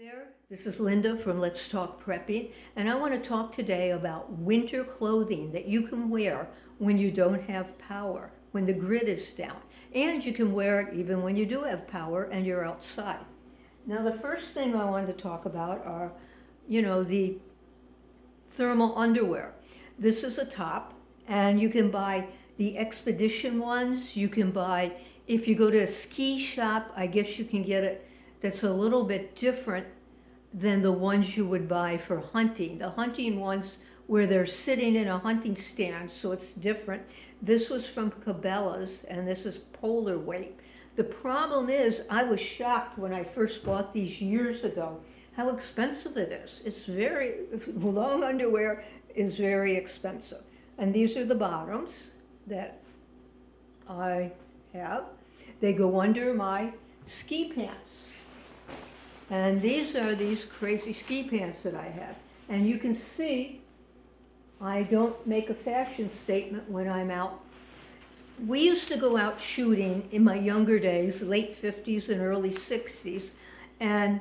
There, this is Linda from Let's Talk Prepping, and I want to talk today about winter clothing that you can wear when you don't have power, when the grid is down, and you can wear it even when you do have power and you're outside. Now, the first thing I wanted to talk about are, the thermal underwear. This is a top, and you can buy the Expedition ones. You can buy, if you go to a ski shop, I guess you can get it that's a little bit different than the ones you would buy for hunting. The hunting ones where they're sitting in a hunting stand, so it's different. This was from Cabela's, and this is polar weight. The problem is, I was shocked when I first bought these years ago, how expensive it is. Long underwear is very expensive. And these are the bottoms that I have. They go under my ski pants. And these are these crazy ski pants that I have. And you can see I don't make a fashion statement when I'm out. We used to go out shooting in my younger days, late 50s and early 60s, and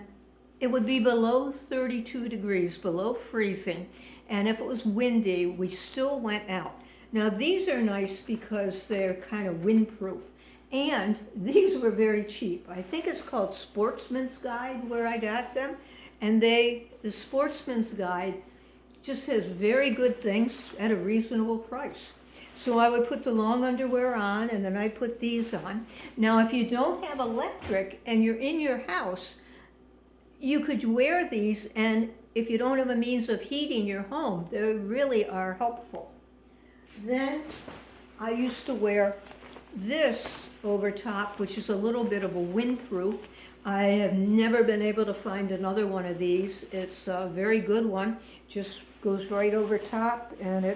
it would be below 32 degrees, below freezing. And if it was windy, we still went out. Now these are nice because they're kind of windproof. And these were very cheap. I think it's called Sportsman's Guide where I got them. And the Sportsman's Guide just has very good things at a reasonable price. So I would put the long underwear on, and then I put these on. Now, if you don't have electric and you're in your house, you could wear these, and if you don't have a means of heating your home, they really are helpful. Then I used to wear this over top, which is a little bit of a windproof. I have never been able to find another one of these. It's a very good one. Just goes right over top, and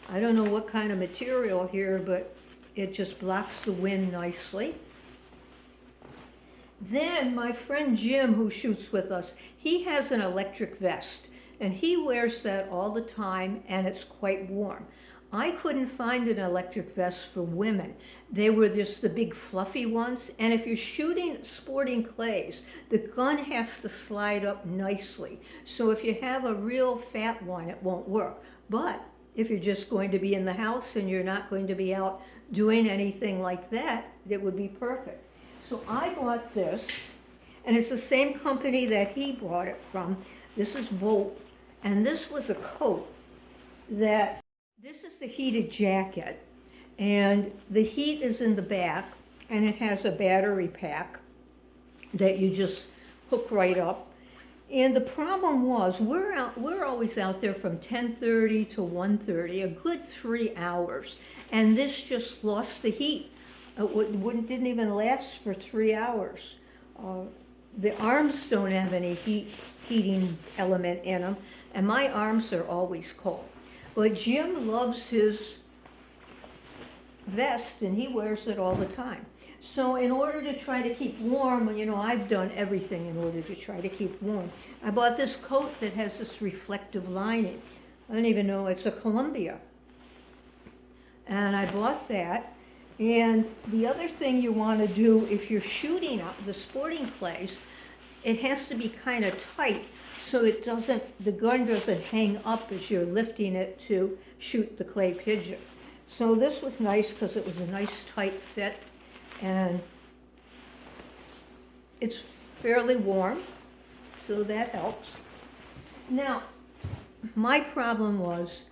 I don't know what kind of material here, but it just blocks the wind nicely. Then my friend Jim, who shoots with us, he has an electric vest, and he wears that all the time, and it's quite warm. I couldn't find an electric vest for women. They were just the big fluffy ones, and if you're shooting sporting clays, the gun has to slide up nicely. So if you have a real fat one, it won't work. But if you're just going to be in the house and you're not going to be out doing anything like that, it would be perfect. So I bought this, and it's the same company that he bought it from. This is Volt, and this was a coat this is the heated jacket, and the heat is in the back, and it has a battery pack that you just hook right up. And the problem was, we're always out there from 10:30 to 1:30, a good 3 hours, and this just lost the heat. It didn't even last for 3 hours. The arms don't have any heating element in them, and my arms are always cold. But Jim loves his vest, and he wears it all the time. So in order to try to keep warm, I've done everything in order to try to keep warm. I bought this coat that has this reflective lining. I don't even know, it's a Columbia. And I bought that. And the other thing you want to do if you're shooting up the sporting clays, it has to be kind of tight so the gun doesn't hang up as you're lifting it to shoot the clay pigeon. So this was nice because it was a nice tight fit, and it's fairly warm, so that helps. Now, my problem was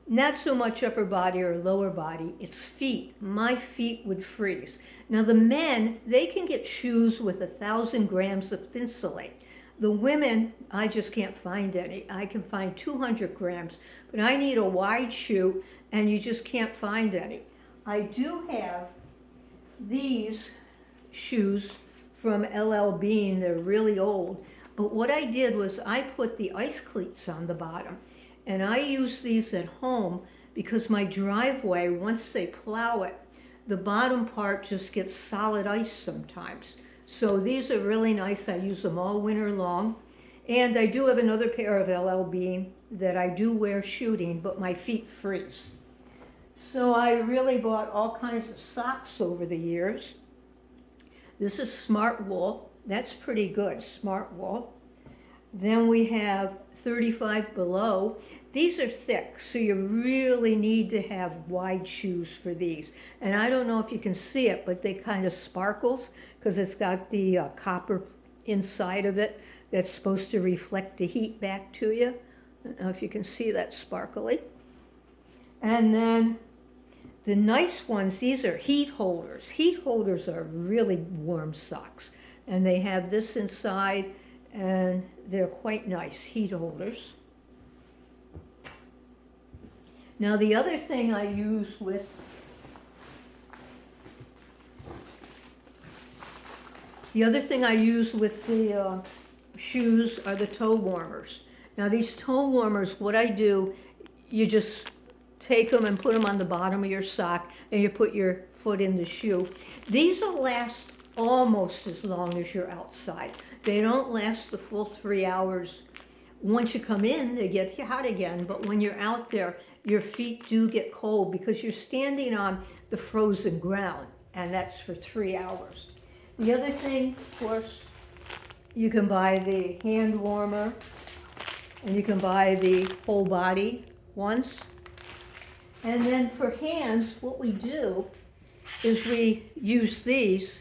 not so much upper body or lower body, it's feet. My feet would freeze. Now the men, they can get shoes with 1,000 grams of thinsulate. The women, I just can't find any. I can find 200 grams, but I need a wide shoe, and you just can't find any. I do have these shoes from LL Bean. They're really old, but what I did was I put the ice cleats on the bottom, and I use these at home because my driveway, once they plow it, the bottom part just gets solid ice sometimes. So these are really nice. I use them all winter long. And I do have another pair of LL Bean that I do wear shooting, but my feet freeze. So I really bought all kinds of socks over the years. This is Smart Wool. That's pretty good, Smart Wool. Then we have 35 below. These are thick, so you really need to have wide shoes for these. And I don't know if you can see it, but they kind of sparkles because it's got the copper inside of it that's supposed to reflect the heat back to you. I don't know if you can see that sparkly. And then the nice ones, these are heat holders. Heat holders are really warm socks. And they have this inside, and they're quite nice heat holders. Now the other thing I use with the shoes are the toe warmers. Now these toe warmers, what I do, you just take them and put them on the bottom of your sock, and you put your foot in the shoe. These will last almost as long as you're outside. They don't last the full 3 hours. Once you come in, they get hot again, but when you're out there, your feet do get cold because you're standing on the frozen ground, and that's for 3 hours. The other thing, of course, you can buy the hand warmer, and you can buy the whole body ones. And then for hands, what we do is we use these,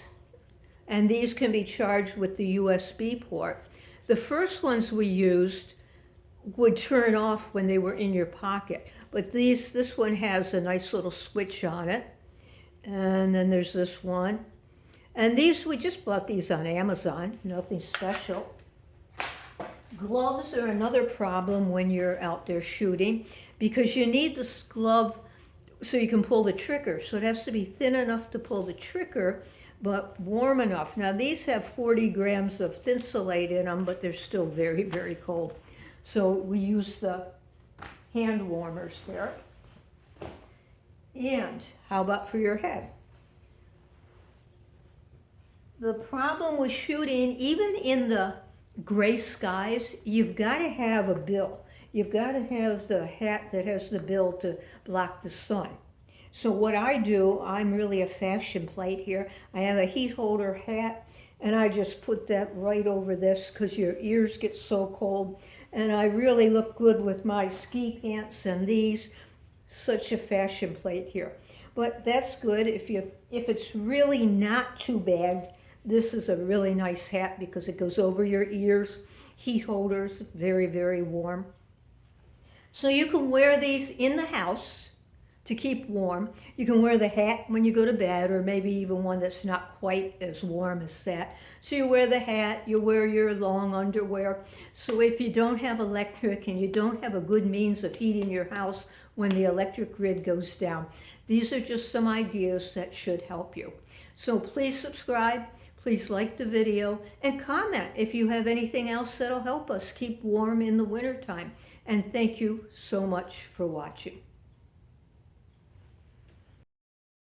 and these can be charged with the USB port. The first ones we used would turn off when they were in your pocket, but this one has a nice little switch on it. And then there's this one. And these, we just bought these on Amazon, nothing special. Gloves are another problem when you're out there shooting because you need this glove so you can pull the trigger. So it has to be thin enough to pull the trigger, but warm enough. Now these have 40 grams of Thinsulate in them, but they're still very, very cold. So we use the hand warmers there. And how about for your head? The problem with shooting, even in the gray skies, you've got to have a bill. You've got to have the hat that has the bill to block the sun. So what I do, I'm really a fashion plate here. I have a heat holder hat, and I just put that right over this because your ears get so cold. And I really look good with my ski pants and these. Such a fashion plate here. But that's good if it's really not too bad. This is a really nice hat because it goes over your ears. Heat holders, very, very warm. So you can wear these in the house to keep warm. You can wear the hat when you go to bed, or maybe even one that's not quite as warm as that. So you wear the hat, you wear your long underwear. So if you don't have electric and you don't have a good means of heating your house when the electric grid goes down, these are just some ideas that should help you. So please subscribe. Please like the video and comment if you have anything else that'll help us keep warm in the wintertime. And thank you so much for watching.